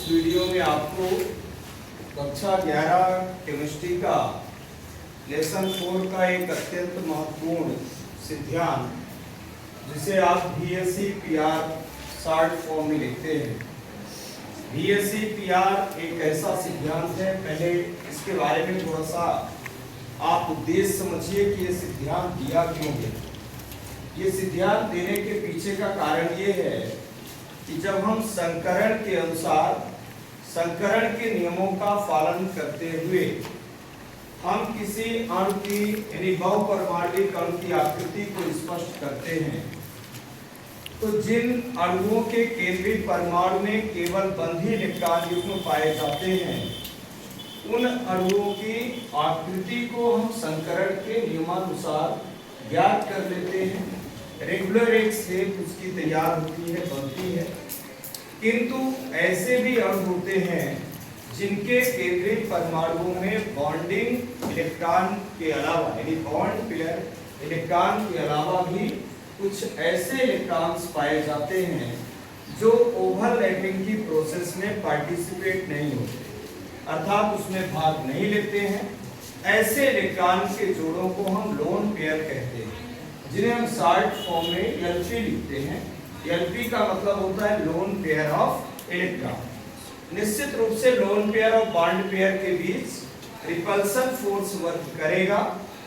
इस वीडियो में आपको कक्षा 11 केमिस्ट्री का लेसन 4 का एक अत्यंत महत्वपूर्ण सिद्धांत, जिसे आप बीएससी पीआर शॉर्ट फॉर्म में लिखते हैं। बीएससी पीआर एक ऐसा सिद्धांत है, पहले इसके बारे में थोड़ा सा आप उद्देश्य समझिए कि ये सिद्धांत दिया क्यों गया। ये सिद्धांत देने के पीछे का कारण ये है कि जब हम संकरण के अनुसार संकरण के नियमों का पालन करते हुए हम किसी अणु की यानी बहुपरमाणविक अणु की आकृति को स्पष्ट करते हैं, तो जिन अणुओं के केंद्रीय परमाणु में केवल बंधी इलेक्ट्रॉन युग्म पाए जाते हैं, उन अणुओं की आकृति को हम संकरण के नियमानुसार ज्ञात कर लेते हैं। रेगुलर एक शेप उसकी तैयार होती है, बनती है। किंतु ऐसे भी अणु होते हैं जिनके केंद्रीय परमाणुओं में बॉन्डिंग इलेक्ट्रॉन के अलावा यानी बॉन्ड पेयर इलेक्ट्रॉन के अलावा भी कुछ ऐसे इलेक्ट्रॉन्स पाए जाते हैं जो ओवरलैपिंग की प्रोसेस में पार्टिसिपेट नहीं होते, अर्थात उसमें भाग नहीं लेते हैं। ऐसे इलेक्ट्रॉन के जोड़ों को हम लोन पेयर कहते हैं, जिन्हें हम शॉर्ट फॉर्म में एलपी लिखते हैं। एलपी का मतलब होता है लोन पेयर ऑफ इलेक्ट्रॉन। निश्चित रूप से लोन पेयर और बॉन्ड पेयर के बीच रिपल्सन फोर्स वर्क करेगा।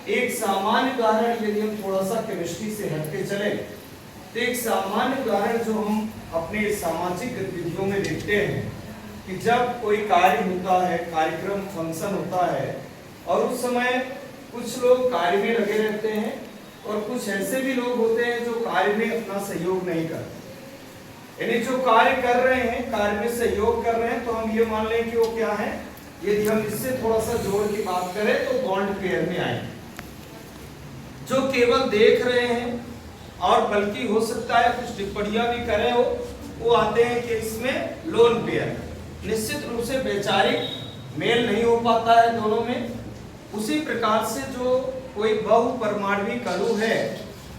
एक सामान्य उदाहरण, यदि हम थोड़ा सा केमिस्ट्री से हटके चले तो एक सामान्य उदाहरण जो हम अपने सामाजिक गतिविधियों में देखते हैं कि जब कोई कार्य होता है, कार्यक्रम फंक्शन होता है, और उस समय कुछ लोग कार्य में लगे रहते हैं और कुछ ऐसे भी लोग होते हैं जो कार्य में अपना सहयोग नहीं करते। यानी जो कार्य कर रहे हैं, कार्य में सहयोग कर रहे हैं, तो हम ये मान लें कि वो क्या है। यदि हम इससे थोड़ा सा जोड़ की बात करें तो बॉन्ड पेयर में आए। जो केवल देख रहे हैं और बल्कि हो सकता है कुछ टिप्पणियां भी करे हो, वो आते हैं कि इसमें लोन पेयर। निश्चित रूप से वैचारिक मेल नहीं हो पाता है दोनों में। उसी प्रकार से जो कोई बहुपरमाणविक अणु है,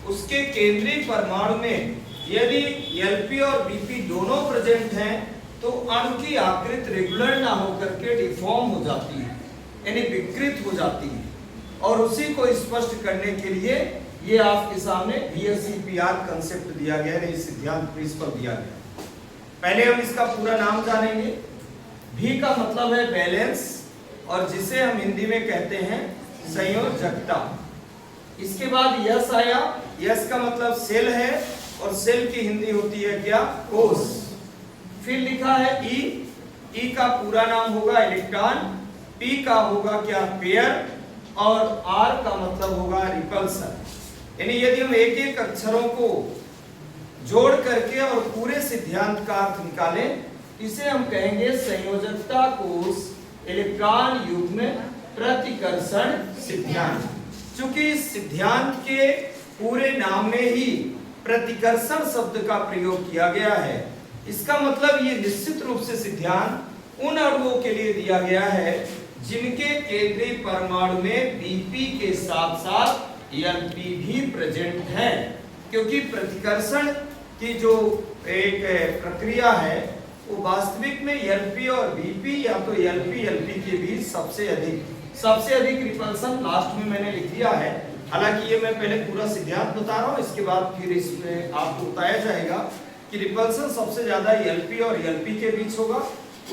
उसके केंद्रीय परमाणु में यदि एलपी और बीपी दोनों प्रेजेंट हैं, तो अणु की आकृति रेगुलर ना होकर के डिफॉर्म हो जाती है, यानी विकृत हो जाती है। और उसी को स्पष्ट करने के लिए ये आपके सामने VSEPR कंसेप्ट दिया गया है, सिद्धांत प्रिंसिपल दिया गया। पहले हम इसका पूरा नाम जानेंगे। V का मतलब है बैलेंस, और जिसे हम हिंदी में कहते हैं संयोजकता। इसके बाद यस आया। यस का मतलब सेल है, और सेल की हिंदी होती है क्या? कोश। फिर लिखा है ई। ई का पूरा नाम होगा इलेक्ट्रॉन। पी का होगा क्या? पेयर। और आर का मतलब होगा रिपल्सन। यानी यदि हम एक एक अक्षरों को जोड़ करके और पूरे सिद्धांत का अर्थ निकालें, इसे हम कहेंगे संयोजकता कोश इलेक्ट्रॉन युग्म प्रतिकर्षण सिद्धांत। चूंकि इस सिद्धांत के पूरे नाम में ही प्रतिकर्षण शब्द का प्रयोग किया गया है, इसका मतलब ये निश्चित रूप से सिद्धांत उन अणुओं के लिए दिया गया है जिनके केंद्रीय परमाणु में बीपी के साथ साथ एलपी भी प्रेजेंट है। क्योंकि प्रतिकर्षण की जो एक प्रक्रिया है, वो वास्तविक में एलपी और बीपी या तो एलपी के बीच सबसे अधिक रिपल्सन लास्ट में मैंने लिख दिया है। हालांकि ये मैं पहले पूरा सिद्धांत बता रहा हूँ, इसके बाद फिर इसमें आपको बताया जाएगा कि रिपल्सन सबसे ज्यादा एलपी और एलपी के बीच होगा,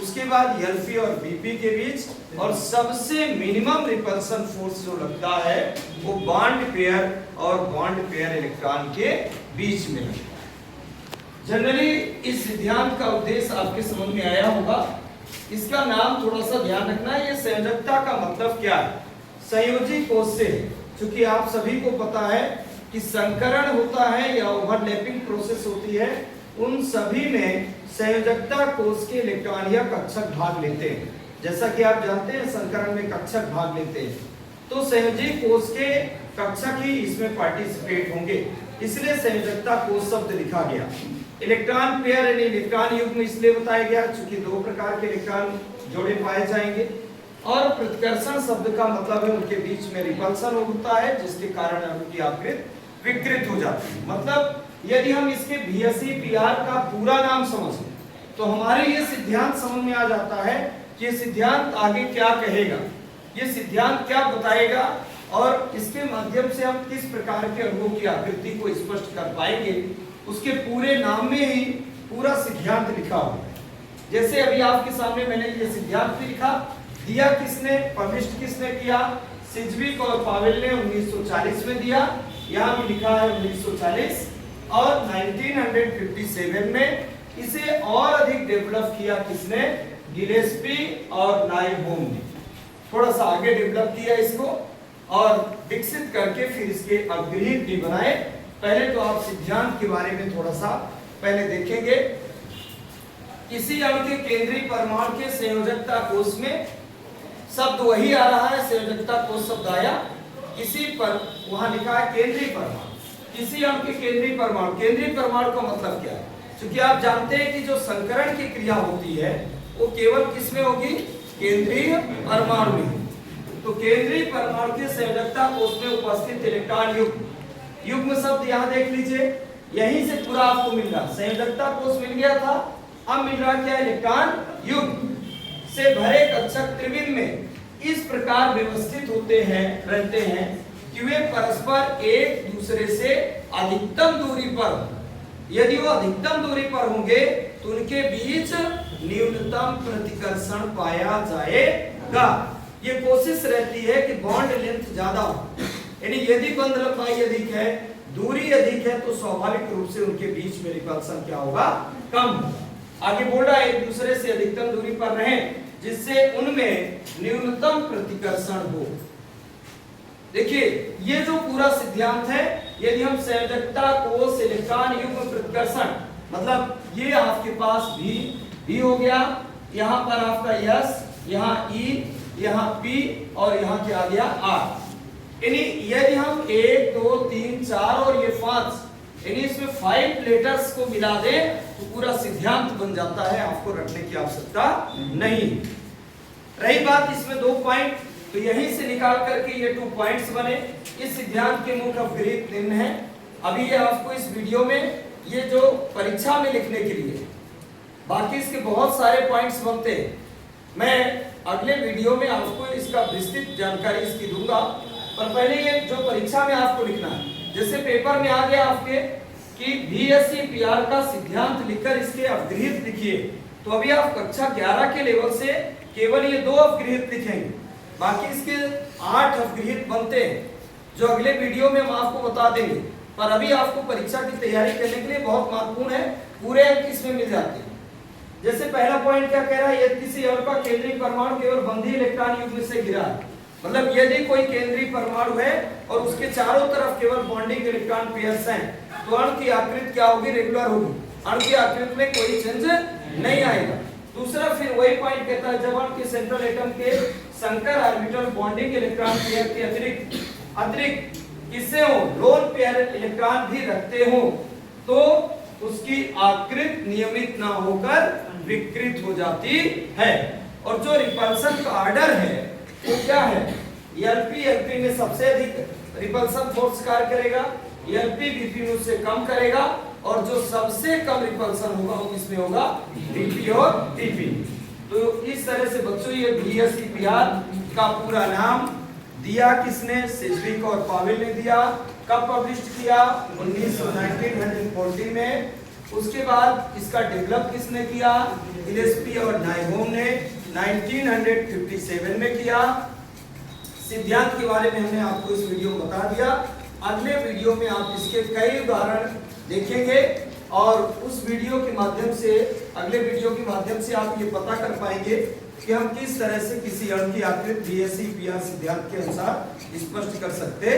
उसके बाद एलपी और बीपी के बीच, और सबसे मिनिमम रिपल्सन फोर्स जो लगता है वो बॉन्ड पेयर और बॉन्ड पेयर इलेक्ट्रॉन के बीच में है। जनरली इस सिद्धांत का उद्देश्य आपके समझ में आया होगा। इसका नाम थोड़ा सा ध्यान रखना है। ये संयोजकता का मतलब क्या है? संयोजी कोश से, क्योंकि आप सभी को पता है कि संकरण होता है या ओवरलैपिंग प्रोसेस होती है, उन सभी में संयोजकता कोश के इलेक्ट्रॉन या कक्षक भाग लेते हैं। जैसा कि आप जानते हैं संकरण में कक्षक भाग लेते हैं, तो संयोजी कोश के कक्षक ही इसमें पार्टिसिपेट होंगे, इसलिए संयोजकता कोश शब्द लिखा गया। इलेक्ट्रॉन पेयर यानी इलेक्ट्रॉन युग्म इसलिए बताया गया क्योंकि दो प्रकार के इलेक्ट्रॉन जोड़े पाए जाएंगे, और प्रतिकर्षण शब्द का मतलब है उनके बीच में रिपल्सन होता है, जिसके कारण अणु की आकृति विकृत हो जाती है। मतलब यदि हम इसके VSEPR का पूरा नाम समझें तो हमारे ये सिद्धांत समझ में आ जाता है कि ये सिद्धांत आगे क्या कहेगा, ये सिद्धांत क्या बताएगा और इसके माध्यम से हम किस प्रकार के अणुओं की आकृति को स्पष्ट कर पाएंगे। उसके पूरे नाम में ही पूरा सिद्धांत लिखा हुआ है। जैसे अभी आपके सामने मैंने ये सिद्धांत भी लिखा, दिया किसने, पब्लिश किसने किया, सिज्विक और पावेल ने 1940 में दिया, यहाँ भी लिखा है 1940, और 1957 में इसे और अधिक डेवलप किया किसने, गिलेस्पी और नाइहोम ने। थोड़ा सा आगे डेवलप किया इसको और विकसित करके फिर इसके अपग्रेड भी बनाए। पहले तो आप सिद्धांत के बारे में थोड़ा सा पहले देखेंगे। किसी अणु के केंद्रीय परमाणु के संयोजकता कोष में, शब्द वही आ रहा है, संयोजकता कोष शब्द आया, किसी पर वहां लिखा है केंद्रीय परमाणु, किसी अणु के केंद्रीय परमाणु। केंद्रीय परमाणु का मतलब क्या है? क्योंकि आप जानते हैं कि जो संकरण की क्रिया होती है वो केवल किस में होगी, केंद्रीय परमाणु में। तो केंद्रीय परमाणु के संयोजकता कोष में उपस्थित इलेक्ट्रॉन युग्म, युग्म शब्द यहाँ देख लीजिए, यहीं से पूरा आपको मिल रहा, संयोजकता कोष मिल गया था, अब मिल रहा क्या, इलेक्ट्रॉन युग्म से भरे कक्षक त्रिविम में इस प्रकार व्यवस्थित होते हैं, रहते हैं कि वे परस्पर एक दूसरे से अधिकतम दूरी पर, यदि वो अधिकतम दूरी पर होंगे तो उनके बीच न्यूनतम प्रतिकर्षण पाया जाएगा। ये कोशिश रहती है कि बॉन्ड लेंथ ज्यादा हो, यानी यदि बंध लंबाई अधिक है, दूरी अधिक है, तो स्वाभाविक रूप से उनके बीच में रिपल्सन क्या होगा, कम होगा। आगे बोल रहा है एक दूसरे से अधिकतम दूरी पर रहें जिससे उनमें न्यूनतम प्रतिकर्षण हो। देखिए ये जो पूरा सिद्धांत है, यदि हम संयोजकता कोष इलेक्ट्रॉन युग्म प्रतिकर्षण, मतलब ये आपके पास भी हो गया, यहाँ पर आपका यस, यहाँ ई, यहाँ पी और यहाँ क्या आ गया आर। यानी यदि हम 1 2 3 4 और ये 5, यानी इसमें 5 लेटर्स को मिला दें तो पूरा सिद्धांत बन जाता है, आपको रटने की आवश्यकता नहीं। रही बात इसमें 2 पॉइंट, तो यहीं से निकाल करके ये 2 पॉइंट्स बने। इस सिद्धांत के मुख्य अपग्रेड निम्न है। अभी ये आपको इस वीडियो में, ये जो परीक्षा में लिखने के लिए, बाकी इसके बहुत सारे पॉइंट्स बनते हैं, मैं अगले वीडियो में आपको इसका विस्तृत जानकारी इसकी दूंगा। पर पहले ये जो परीक्षा में आपको लिखना है, जैसे पेपर में आ गया आपके कि VSEPR का सिद्धांत लिखकर इसके अपग्रेड लिखिए, तो अभी आप कक्षा 11 के लेवल से केवल ये 2 अपग्रेड लिखेंगे, बाकी इसके 8 अपग्रेड बनते हैं जो अगले वीडियो में हम आपको बता देंगे। पर अभी आपको परीक्षा की तैयारी करने के लिए बहुत महत्वपूर्ण है, पूरे अंक इसमें मिल जाते हैं। जैसे पहला पॉइंट क्या कह रहा है, यदि किसी अणु का केंद्रीय परमाणु केवल बंधी इलेक्ट्रॉन युग्म से घिरा है, मतलब यदि कोई केंद्रीय परमाणु है और उसके चारों तरफ केवल बॉन्डिंग इलेक्ट्रॉन पेयर्स हैं, तो अणु की आकृति क्या होगी, रेगुलर होगी, अणु की आकृति में कोई चेंज नहीं आएगा। दूसरा फिर वही पॉइंट कहता है, जब अणु के सेंट्रल एटम के संकर ऑर्बिटल बॉन्डिंग इलेक्ट्रॉन पेयर के अतिरिक्त किससे हो, लोन पेयर इलेक्ट्रॉन भी रखते हो, तो उसकी आकृति नियमित ना होकर विकृत हो जाती है। और जो रिपल्सन का ऑर्डर है वो क्या है, LP में सबसे अधिक रिपल्सन फोर्स कार्य करेगा, LP BP में उससे कम करेगा, और जो सबसे कम रिपल्सन होगा वो किसमें होगा, BP और TP। तो इस तरह से बच्चों ये VSEPR का पूरा नाम दिया किसने, सिज्विक और पावेल ने दिया। कब पब्लिश किया, 1914 में। उसके बाद इसका डेवलप किसने किया, गिलेस्पी और नाइहोम ने 1957 में किया। सिद्धांत के बारे में हमने आपको इस वीडियो में बता दिया। अगले वीडियो में आप इसके कई उदाहरण देखेंगे और उस वीडियो के माध्यम से, अगले वीडियो के माध्यम से आप ये पता कर पाएंगे कि हम किस तरह से किसी अणु की आकृति VSEPR सिद्धांत के अनुसार स्पष्ट कर सकते हैं।